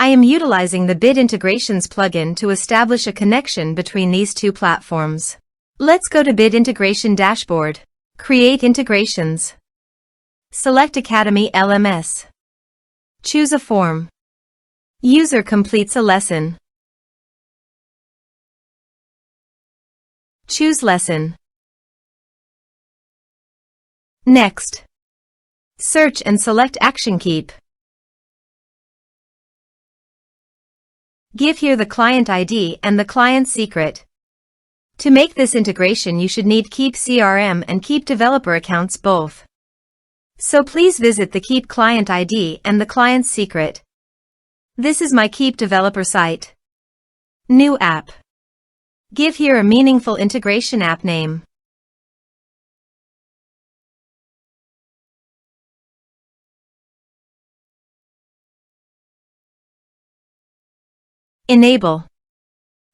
I am utilizing the Bit Integrations plugin to establish a connection between these two platforms. Let's go to Bit Integration Dashboard. Create integrations. Select Academy LMS. Choose a form. User completes a lesson. Choose lesson. Next. Search and select Action Keap. Give here the client ID and the client secret. To make this integration you should need Keap CRM and Keap developer accounts both. So please visit the Keap client ID and the client's secret. This is my Keap developer site. New app. Give here a meaningful integration app name. Enable.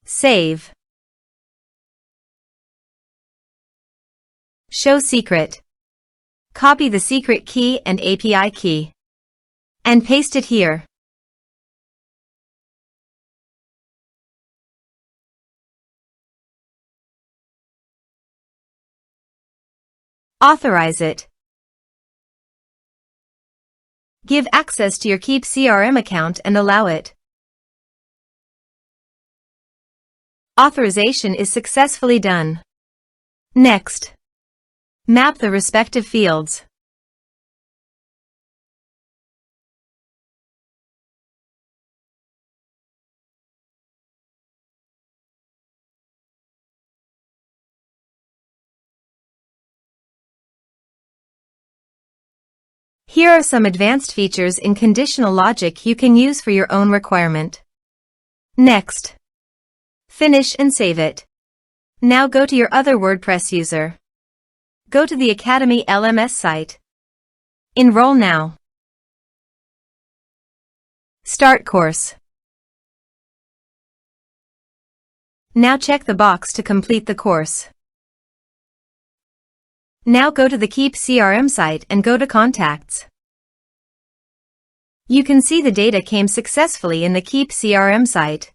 Save. Show secret. Copy the secret key and API key. And paste it here. Authorize it. Give access to your Keap CRM account and allow it. Authorization is successfully done. Next. Map the respective fields. Here are some advanced features in conditional logic you can use for your own requirement. Next. Finish and save it. Now go to your other WordPress user. Go to the Academy LMS site. Enroll now. Start course. Now check the box to complete the course. Now go to the Keap CRM site and go to Contacts. You can see the data came successfully in the Keap CRM site.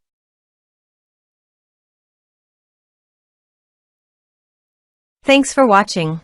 Thanks for watching.